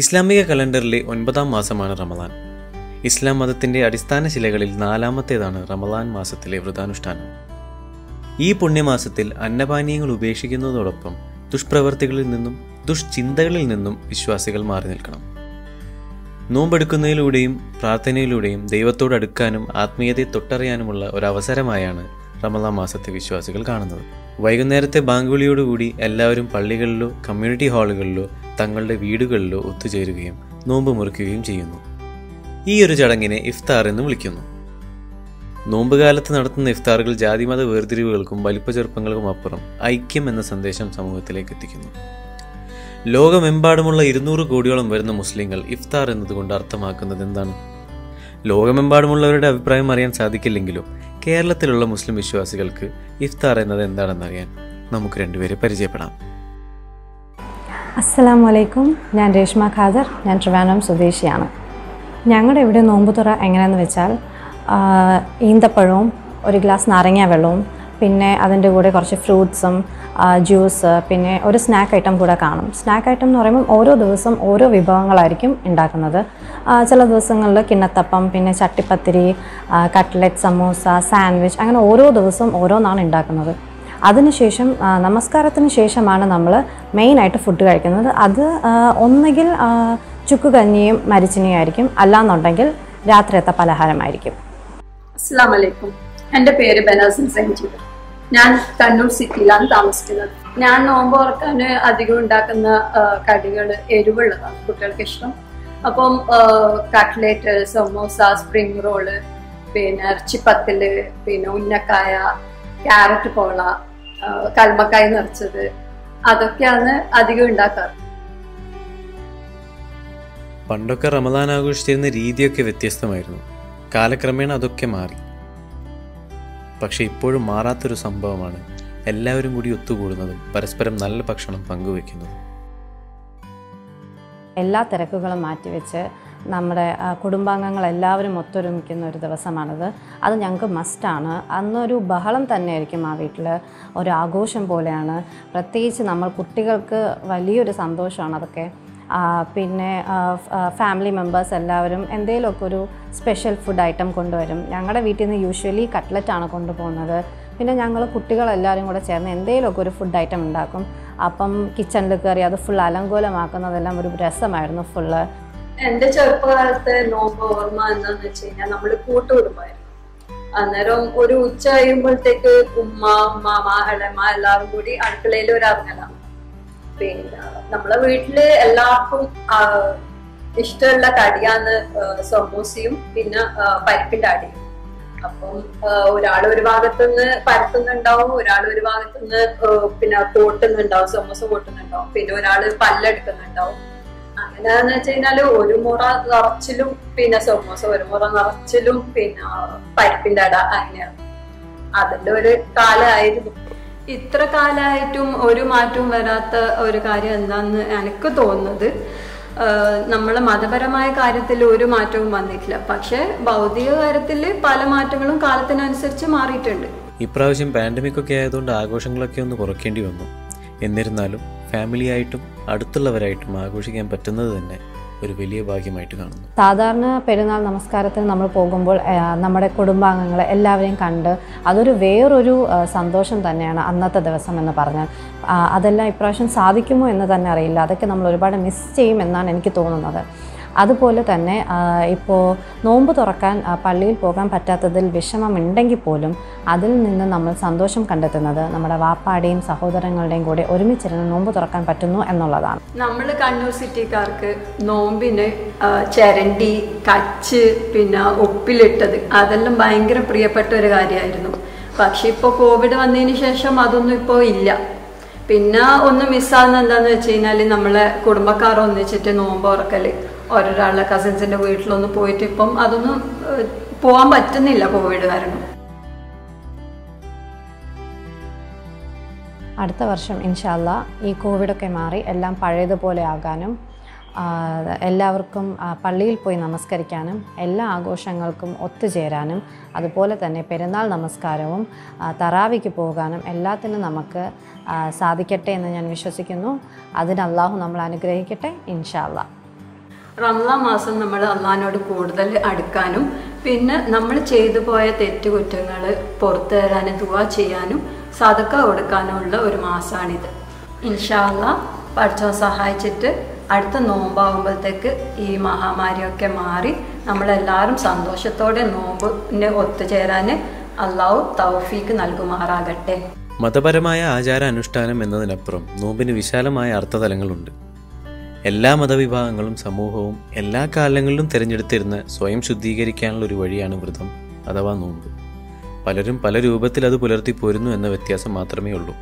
ഇസ്ലാമിക കലണ്ടറിലെ 9ാം മാസമാണ് റമദാൻ. ഇസ്ലാം മതത്തിൻ്റെ അടിസ്ഥാന ശിലകളിൽ 4ാമത്തേതാണ് റമദാൻ മാസത്തിലെ വ്രതാനുഷ്ഠാനം. ഈ പുണ്യമാസത്തിൽ അന്നപാനീയങ്ങൾ ഉപേക്ഷിക്കുന്നതോടൊപ്പം ദുഷ്പ്രവർത്തികളിൽ നിന്നും ദുഷ്ചിന്തകളിൽ നിന്നും വിശ്വാസികൾ മാറി നിൽക്കണം. നോമ്പെടുക്കുന്നതിലൂടെയും പ്രാർത്ഥനയിലൂടെയും ദൈവത്തോട് അടുക്കാനും ആത്മീയതയെ തൊട്ടറിയാനുമുള്ള ഒരവസരമായാണ് റമദാൻ മാസത്തെ വിശ്വാസികൾ കാണുന്നത്. വൈകുന്നേരത്തെ ബാങ്കുവിളിയോടുകൂടി എല്ലാവരും പള്ളികളിലോ കമ്മ്യൂണിറ്റി ഹാളുകളിലോ തങ്ങളുടെ വീടുകളിലോ ഒത്തുചേരുകയും നോമ്പ് മുറിക്കുകയും ചെയ്യുന്നു. ഈ ഒരു ചടങ്ങിനെ ഇഫ്താർ എന്ന് വിളിക്കുന്നു. നോമ്പുകാലത്ത് നടത്തുന്ന ഇഫ്താറുകൾ ജാതിമത വേർതിരിവുകൾക്കും വലിപ്പചെറുപ്പങ്ങൾക്കും അപ്പുറം ഐക്യം എന്ന സന്ദേശം സമൂഹത്തിലേക്ക് എത്തിക്കുന്നു. ലോകമെമ്പാടുമുള്ള 200 കോടിയോളം വരുന്ന മുസ്ലിങ്ങൾ ഇഫ്താർ എന്നതുകൊണ്ട് അർത്ഥമാക്കുന്നത് എന്താണ്? ലോകമെമ്പാടുമുള്ളവരുടെ അഭിപ്രായം അറിയാൻ സാധിക്കില്ലെങ്കിലും കേരളത്തിലുള്ള മുസ്ലിം വിശ്വാസികൾക്ക് ഇഫ്താർ എന്നത് എന്താണെന്നറിയാൻ നമുക്ക് രണ്ടുപേരെ പരിചയപ്പെടാം. അസ്സലാമു അലൈക്കും. ഞാൻ രേഷ്മ ഖാദർ. ഞാൻ ട്രിവാൻഡ്രം സ്വദേശിയാണ്. ഞങ്ങളുടെ ഇവിടെ നോമ്പുതുറ എങ്ങനെയാണെന്ന് വെച്ചാൽ ഈന്തപ്പഴവും ഒരു ഗ്ലാസ് നാരങ്ങ വെള്ളവും പിന്നെ അതിൻ്റെ കൂടെ കുറച്ച് ഫ്രൂട്ട്സും ജ്യൂസ് പിന്നെ ഒരു സ്നാക്ക് ഐറ്റം കൂടെ കാണും. സ്നാക്ക് ഐറ്റം എന്ന് പറയുമ്പം ഓരോ ദിവസം ഓരോ വിഭവങ്ങളായിരിക്കും ഉണ്ടാക്കുന്നത്. ചില ദിവസങ്ങളിൽ കിണ്ണത്തപ്പം, പിന്നെ ചട്ടിപ്പത്തിരി, കട്ട്ലറ്റ്, സമൂസ, സാൻഡ്വിച്ച്, അങ്ങനെ ഓരോ ദിവസവും ഓരോന്നാണ് ഉണ്ടാക്കുന്നത്. അതിനുശേഷം നമസ്കാരത്തിന് ശേഷമാണ് നമ്മൾ മെയിനായിട്ട് ഫുഡ് കഴിക്കുന്നത്. അത് ഒന്നുകിൽ ചുക്കുകഞ്ഞിയും മരിച്ചിനിയും ആയിരിക്കും, അല്ലാന്നുണ്ടെങ്കിൽ രാത്രിയത്തെ പലഹാരമായിരിക്കും. അസ്സലാമു അലൈക്കും. എൻ്റെ പേര് ബനാസിൻ സഞ്ജീവ്. ഞാൻ കണ്ണൂർ സിറ്റിയിലാണ് താമസിക്കുന്നത്. ഞാൻ നോമ്പ് തുറക്കാൻ അധികം ഉണ്ടാക്കുന്ന കടികൾ എരിവുള്ളതാണ് കുട്ടികൾക്ക് ഇഷ്ടം. അപ്പം കട്ട്ലേറ്റ്, സമോസ, സ്പ്രിംഗ് റോള്, പിന്നെ ഇറച്ചിപ്പത്തല്, പിന്നെ ഉന്നക്കായ, ക്യാരറ്റ് പോള, കൽമക്കായ നിറച്ചത്, അതൊക്കെയാണ് അധികം ഉണ്ടാക്കാറ്. പണ്ടൊക്കെ റമദാൻ ആഘോഷിച്ചിരുന്ന രീതിയൊക്കെ വ്യത്യസ്തമായിരുന്നു. കാലക്രമേണ അതൊക്കെ മാറി. പക്ഷെ ഇപ്പോഴും മാറാത്തൊരു സംഭവമാണ് എല്ലാവരും കൂടി ഒത്തുകൂടുന്നതും പരസ്പരം നല്ല ഭക്ഷണം പങ്കുവെക്കുന്നതും. എല്ലാ തിരക്കുകളും മാറ്റിവെച്ച് നമ്മുടെ കുടുംബാംഗങ്ങൾ എല്ലാവരും ഒത്തൊരുമിക്കുന്ന ഒരു ദിവസമാണിത്. അത് ഞങ്ങൾക്ക് മസ്റ്റാണ്. അന്നൊരു ബഹളം തന്നെയായിരിക്കും ആ വീട്ടിൽ, ഒരു ആഘോഷം പോലെയാണ്. പ്രത്യേകിച്ച് നമ്മൾ കുട്ടികൾക്ക് വലിയൊരു സന്തോഷമാണ് അതൊക്കെ. പിന്നെ ഫാമിലി മെമ്പേഴ്സ് എല്ലാവരും എന്തെങ്കിലുമൊക്കെ ഒരു സ്പെഷ്യൽ ഫുഡ് ഐറ്റം കൊണ്ടുവരും. ഞങ്ങളുടെ വീട്ടിൽ നിന്ന് യൂഷ്വലി കട്ട്ലറ്റാണ് കൊണ്ടുപോകുന്നത്. പിന്നെ ഞങ്ങൾ കുട്ടികളെല്ലാവരും കൂടെ ചേർന്ന് എന്തെങ്കിലുമൊക്കെ ഒരു ഫുഡ് ഐറ്റം ഉണ്ടാക്കും. അപ്പം കിച്ചണിൽ കയറി അത് ഫുൾ അലങ്കോലമാക്കുന്നതെല്ലാം ഒരു രസമായിരുന്നു ഫുള്ള്. എൻ്റെ ചെറുപ്പകാലത്തെ നോമ്പ് ഓർമ്മ എന്താന്ന് വെച്ച് കഴിഞ്ഞാൽ നമ്മൾ കൂട്ടുകുടുംബമായിരുന്നു. അന്നേരം ഒരു ഉച്ച കഴിയുമ്പോഴത്തേക്ക് ഉമ്മ, ഉമ്മാമ, ഇളമ എല്ലാവരും കൂടി അടുക്കളയിൽ ഒരു ഇറങ്ങലാണ്. പിന്നെ നമ്മളെ വീട്ടില് എല്ലാവർക്കും ഇഷ്ടമുള്ള കടിയാന്ന് സമൂസയും പിന്നെ പരിപ്പിന്റെ അടിയും. അപ്പം ഒരാൾ ഒരു ഭാഗത്തുനിന്ന് പരത്തുന്നുണ്ടാവും, ഒരാൾ ഒരു ഭാഗത്തുനിന്ന് പിന്നെ കൂട്ടുന്നുണ്ടാവും, സമൂസ കൂട്ടുന്നുണ്ടാവും, പിന്നെ ഒരാള് പല്ലെടുക്കുന്നുണ്ടാവും. അങ്ങനെയാന്ന് വെച്ച് കഴിഞ്ഞാല് ഒരു മുറ നിറച്ചിലും പിന്നെ സമൂസ, ഒരു മുറ നിറച്ചിലും പിന്നെ പരിപ്പിന്റെ അട, അങ്ങനെയാണ്. അതിന്റെ ഒരു കാലമായിരുന്നു. ഇത്ര കാലമായിട്ടും ഒരു മാറ്റവും വരാത്ത ഒരു കാര്യം എന്താന്ന് എനിക്ക് തോന്നുന്നത്, നമ്മളെ മതപരമായ കാര്യത്തിൽ ഒരു മാറ്റവും വന്നിട്ടില്ല. പക്ഷെ ഭൗതിക കാര്യത്തിൽ പല മാറ്റങ്ങളും കാലത്തിനനുസരിച്ച് മാറിയിട്ടുണ്ട്. ഇപ്രാവശ്യം പാൻഡമിക് ഒക്കെ ആയതുകൊണ്ട് ആഘോഷങ്ങളൊക്കെ ഒന്ന് കുറയ്ക്കേണ്ടി വന്നു. എന്നിരുന്നാലും ഫാമിലിയായിട്ടും അടുത്തുള്ളവരായിട്ടും ആഘോഷിക്കാൻ പറ്റുന്നത് തന്നെ ഒരു വലിയ ഭാഗ്യമായിട്ട് കാണുന്നു. സാധാരണ പെരുന്നാൾ നമസ്കാരത്തിന് നമ്മൾ പോകുമ്പോൾ നമ്മുടെ കുടുംബാംഗങ്ങളെ എല്ലാവരെയും കണ്ട് അതൊരു വേറൊരു സന്തോഷം തന്നെയാണ് അന്നത്തെ ദിവസം എന്ന് പറഞ്ഞാൽ. അതെല്ലാം ഇപ്രാവശ്യം സാധിക്കുമോ എന്ന് തന്നെ അറിയില്ല. അതൊക്കെ നമ്മൾ ഒരുപാട് മിസ് ചെയ്യും എന്നാണ് എനിക്ക് തോന്നുന്നത്. അതുപോലെ തന്നെ ഇപ്പോൾ നോമ്പ് തുറക്കാൻ പള്ളിയിൽ പോകാൻ പറ്റാത്തതിൽ വിഷമമുണ്ടെങ്കിൽ പോലും അതിൽ നിന്ന് നമ്മൾ സന്തോഷം കണ്ടെത്തുന്നത് നമ്മുടെ വാപ്പാടെയും സഹോദരങ്ങളുടെയും കൂടെ ഒരുമിച്ചിരുന്ന് നോമ്പ് തുറക്കാൻ പറ്റുന്നു എന്നുള്ളതാണ്. നമ്മൾ കണ്ണൂർ സിറ്റിക്കാർക്ക് നോമ്പിന് ചിരണ്ടി, കച്ച്, പിന്നെ ഉപ്പിലിട്ടത് അതെല്ലാം ഭയങ്കര പ്രിയപ്പെട്ട ഒരു കാര്യമായിരുന്നു. പക്ഷെ ഇപ്പോൾ കോവിഡ് വന്നതിന് ശേഷം അതൊന്നും ഇപ്പോൾ ഇല്ല. പിന്നെ ഒന്ന് മിസ്സാകുന്ന എന്താണെന്ന് വെച്ച് കഴിഞ്ഞാൽ നമ്മളെ കുടുംബക്കാർ ഒന്നിച്ചിട്ട് നോമ്പ് തുറക്കൽ, ഓരോരാളുടെ കസിൻസിൻ്റെ വീട്ടിലൊന്ന് പോയിട്ട് ഇപ്പം അതൊന്നും പോകാൻ പറ്റുന്നില്ല കോവിഡ് കാരണം. അടുത്ത വർഷം ഇൻഷാ അല്ലാ ഈ കോവിഡൊക്കെ മാറി എല്ലാം പഴയതുപോലെ ആകാനും എല്ലാവർക്കും പള്ളിയിൽ പോയി നമസ്കരിക്കാനും എല്ലാ ആഘോഷങ്ങൾക്കും ഒത്തുചേരാനും അതുപോലെ തന്നെ പെരുന്നാൾ നമസ്കാരവും തറാവിക്ക് പോകാനും എല്ലാത്തിനും നമുക്ക് സാധിക്കട്ടെ എന്ന് ഞാൻ വിശ്വസിക്കുന്നു. അതിന് അല്ലാഹു നമ്മളെ അനുഗ്രഹിക്കട്ടെ ഇൻഷാ അല്ലാ. റമദാൻ മാസം നമ്മൾ അള്ളാഹിനോട് കൂടുതൽ അടുക്കാനും പിന്നെ നമ്മൾ ചെയ്തു പോയ തെറ്റുകുറ്റങ്ങൾ പുറത്തു തരാനും ദുആ ചെയ്യാനും സദക്ക കൊടുക്കാനുള്ള ഒരു മാസമാണിത്. ഇൻഷാ അല്ലാഹ് പഠിച്ചോ സഹായിച്ചിട്ട് അടുത്ത നോമ്പാകുമ്പോഴത്തേക്ക് ഈ മഹാമാരിയൊക്കെ മാറി നമ്മളെല്ലാവരും സന്തോഷത്തോടെ നോമ്പിനെ ഒത്തുചേരാൻ അള്ളാഹു തൗഫീക്ക് നൽകുമാറാകട്ടെ. മതപരമായ ആചാര അനുഷ്ഠാനം എന്നതിനപ്പുറം നോമ്പിന് വിശാലമായ അർത്ഥതലങ്ങളുണ്ട്. എല്ലാ മതവിഭാഗങ്ങളും സമൂഹവും എല്ലാ കാലങ്ങളിലും തിരഞ്ഞെടുത്തിരുന്ന സ്വയം ശുദ്ധീകരിക്കാനുള്ള ഒരു വഴിയാണ് വ്രതം അഥവാ നോമ്പ്. പലരും പല രൂപത്തിൽ അത് പുലർത്തിപ്പോരുന്നു എന്ന വ്യത്യാസം മാത്രമേ ഉള്ളൂ.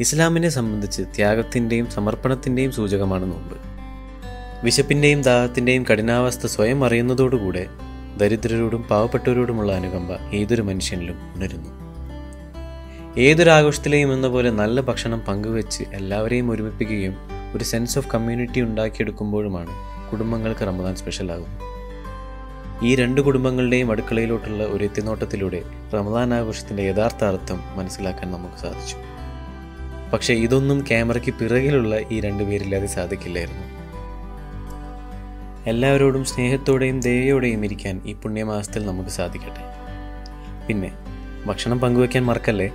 ഇസ്ലാമിനെ സംബന്ധിച്ച് ത്യാഗത്തിൻ്റെയും സമർപ്പണത്തിൻ്റെയും സൂചകമാണ് നോമ്പ്. വിശപ്പിൻ്റെയും ദാഹത്തിൻ്റെയും കഠിനാവസ്ഥ സ്വയം അറിയുന്നതോടുകൂടെ ദരിദ്രരോടും പാവപ്പെട്ടവരോടുമുള്ള അനുകമ്പ ഏതൊരു മനുഷ്യനിലും ഉണരുന്നു. ഏതൊരാഘോഷത്തിലെയും എന്ന പോലെ നല്ല ഭക്ഷണം പങ്കുവെച്ച് എല്ലാവരെയും ഒരുമിപ്പിക്കുകയും ഒരു സെൻസ് ഓഫ് കമ്മ്യൂണിറ്റി ഉണ്ടാക്കിയെടുക്കുമ്പോഴുമാണ് കുടുംബങ്ങൾക്ക് റമദാൻ സ്പെഷ്യലാകുന്നത്. ഈ രണ്ട് കുടുംബങ്ങളുടെയും അടുക്കളയിലോട്ടുള്ള ഒരു എത്തിനോട്ടത്തിലൂടെ റമദാൻ ആഘോഷത്തിൻ്റെ യഥാർത്ഥ അർത്ഥം മനസ്സിലാക്കാൻ നമുക്ക് സാധിച്ചു. പക്ഷേ ഇതൊന്നും ക്യാമറയ്ക്ക് പിറകിലുള്ള ഈ രണ്ടുപേരില്ലാതെ സാധിക്കില്ലായിരുന്നു. എല്ലാവരോടും സ്നേഹത്തോടെയും ദയയോടെയും ഇരിക്കാൻ ഈ പുണ്യമാസത്തിൽ നമുക്ക് സാധിക്കട്ടെ. പിന്നെ ഭക്ഷണം പങ്കുവയ്ക്കാൻ മറക്കല്ലേ.